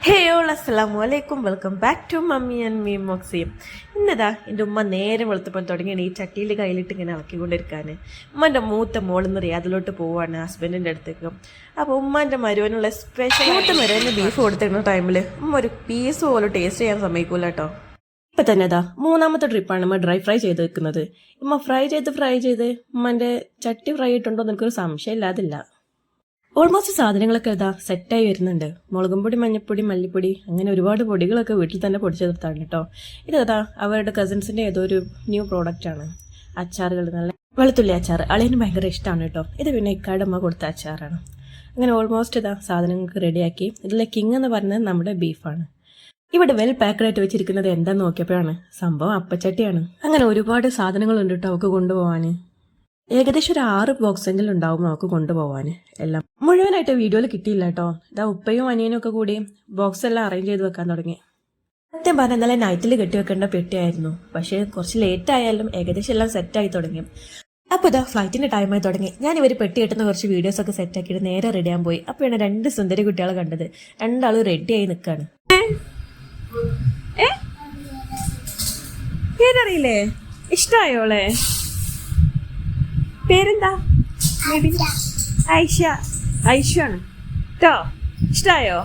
ഹേ all അസ്സലാമു അലൈക്കും, welcome back to mummy and me മോക്സിയും. ഇന്നതാ എൻ്റെ ഉമ്മ നേരെ വെളുത്തപ്പം തുടങ്ങിയാണ് ഈ ചട്ടിയിൽ കയ്യിലിട്ട് ഇങ്ങനെ ഇളക്കിക്കൊണ്ടിരിക്കാൻ. ഉമ്മൻ്റെ മൂത്ത മോളിന്ന് റിയാദിലോട്ട് പോവാണ് ഹസ്ബൻഡിൻ്റെ അടുത്തേക്ക്. അപ്പോൾ ഉമ്മാൻ്റെ മരുവനുള്ള സ്പെഷ്യൽ മൂത്ത മരുവന് ബീഫ് കൊടുത്തിരുന്ന ടൈമിൽ ഉമ്മ ഒരു പീസ് പോലും ടേസ്റ്റ് ചെയ്യാൻ സമ്മതിക്കൂല കേട്ടോ. ഇപ്പം തന്നെ അതാ മൂന്നാമത്തെ ട്രിപ്പാണ് ഉമ്മ ഡ്രൈ ഫ്രൈ ചെയ്ത് വെക്കുന്നത്. ഉമ്മ ഫ്രൈ ചെയ്ത് ഉമ്മൻ്റെ ചട്ടി ഫ്രൈ ആയിട്ടുണ്ടോ എന്ന് എനിക്കൊരു സംശയം ഇല്ലാതില്ല. ഓൾമോസ്റ്റ് സാധനങ്ങളൊക്കെ ഇതാ സെറ്റായി വരുന്നുണ്ട്. മുളകും പൊടി, മഞ്ഞൾപ്പൊടി, മല്ലിപ്പൊടി, അങ്ങനെ ഒരുപാട് പൊടികളൊക്കെ വീട്ടിൽ തന്നെ പൊടിച്ചെടുത്താണ് കേട്ടോ. ഇതാ അവരുടെ കസിൻസിൻ്റെ ഏതോ ഒരു ന്യൂ പ്രോഡക്റ്റാണ്. അച്ചാറുകൾ, നല്ല വെളുത്തുള്ളി അച്ചാർ അളിയന് ഭയങ്കര ഇഷ്ടമാണ് കേട്ടോ. ഇത് പിന്നെ ഇക്കാടമ്മ കൊടുത്ത അച്ചാറാണ്. അങ്ങനെ ഓൾമോസ്റ്റ് ഇതാ സാധനങ്ങൾക്ക് റെഡിയാക്കി. ഇതിലെ കിങ് എന്ന് പറയുന്നത് നമ്മുടെ ബീഫാണ്. ഇവിടെ വെൽ പാക്കഡായിട്ട് വെച്ചിരിക്കുന്നത് എന്താന്ന് നോക്കിയപ്പോഴാണ് സംഭവം അപ്പച്ചട്ടിയാണ്. അങ്ങനെ ഒരുപാട് സാധനങ്ങളുണ്ട് കേട്ടോ അവൾക്ക് കൊണ്ടുപോകാൻ. ഏകദേശം ഒരു 6 ബോക്സെങ്കിലും ഉണ്ടാവും നമുക്ക് കൊണ്ടുപോകാൻ. എല്ലാം മുഴുവനായിട്ട് വീഡിയോയിൽ കിട്ടിയില്ല കേട്ടോ. ഇതാ ഉപ്പയും അനിയനും ഒക്കെ കൂടി ബോക്സ് എല്ലാം അറേഞ്ച് ചെയ്ത് വെക്കാൻ തുടങ്ങി. സത്യം പറഞ്ഞാൽ ഇന്നലെ നൈറ്റിൽ കെട്ടിവെക്കേണ്ട പെട്ടിയായിരുന്നു. പക്ഷേ കുറച്ച് ലേറ്റ് ആയാലും ഏകദേശം എല്ലാം സെറ്റായി തുടങ്ങി. അപ്പോൾ ഇതാ ഫ്ലൈറ്റിൻ്റെ ടൈമായി തുടങ്ങി. ഞാൻ ഇവർ പെട്ടി കെട്ടുന്ന കുറച്ച് വീഡിയോസൊക്കെ സെറ്റാക്കിയിട്ട് നേരെ റെഡിയാൻ പോയി. അപ്പോഴാണ് 2 സുന്ദരി കുട്ടികളെ കണ്ടത്. രണ്ടാളും റെഡിയായി നിൽക്കുകയാണ്. പേരറിയില്ലേ? ഇഷ്ടമായോളെ? പേരെന്താ? ഐഷ. ഐഷാണ് കേട്ടോ. ഇഷ്ടായോ?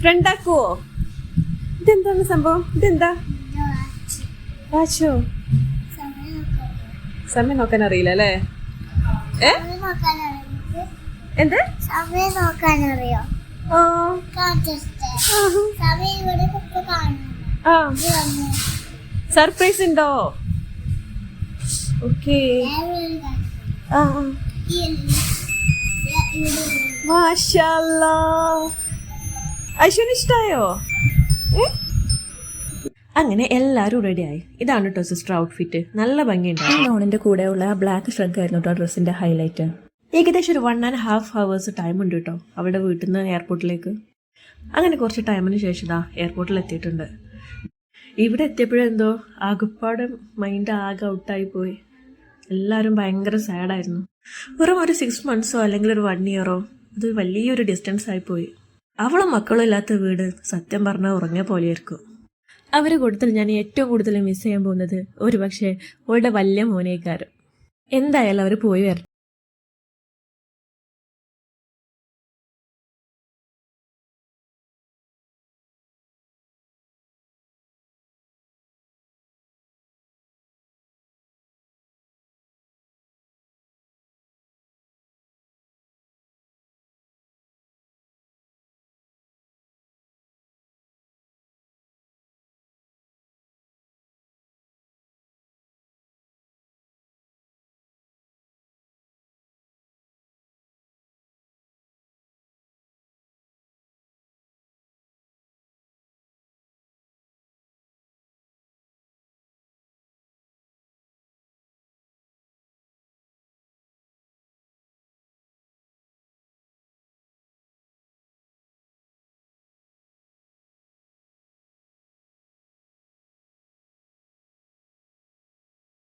ഫ്രണ്ടാക്കുവോ? ഇതെന്താണ് സംഭവം? ഇതെന്താ വാച്ചോ? സമയം നോക്കാൻ അറിയില്ല അല്ലേ? എന്ത് സർപ്രൈസ് ഉണ്ടോ? ഓക്കേ. ഐശ്വര്യ ഇഷ്ടായോ? അങ്ങനെ എല്ലാവരും റെഡിയായി. ഇതാണ് കേട്ടോ സിസ്റ്റർ ഔട്ട്ഫിറ്റ്. നല്ല ഭംഗിയുണ്ടായി. ഓണിന്റെ കൂടെയുള്ള ആ ബ്ലാക്ക് ഷ്രഗ് ആയിരുന്നു കേട്ടോ ഡ്രസ്സിന്റെ ഹൈലൈറ്റ്. ഏകദേശം ഒരു 1.5 hours ടൈം ഉണ്ട് കേട്ടോ അവിടെ വീട്ടിൽ നിന്ന് എയർപോർട്ടിലേക്ക്. അങ്ങനെ കുറച്ച് ടൈമിന് ശേഷം ഇതാ എയർപോർട്ടിൽ എത്തിയിട്ടുണ്ട്. ഇവിടെ എത്തിയപ്പോഴെന്തോ ആകപ്പാട് മൈൻഡ് ആകെ ഔട്ടായി പോയി. എല്ലാവരും ഭയങ്കര സാഡായിരുന്നു. വെറും ഒരു 6 months അല്ലെങ്കിൽ ഒരു 1 year അത് വലിയൊരു ഡിസ്റ്റൻസ് ആയിപ്പോയി. അവളും മക്കളും ഇല്ലാത്ത വീട് സത്യം പറഞ്ഞാൽ ഉറങ്ങിയ പോലെയായിരിക്കും. അവരെ കൂടുതൽ ഞാൻ ഏറ്റവും കൂടുതൽ മിസ് ചെയ്യാൻ പോകുന്നത് ഒരു പക്ഷേ അവളുടെ വലിയ മോനേക്കാരും. എന്തായാലും അവർ പോയി വരണം.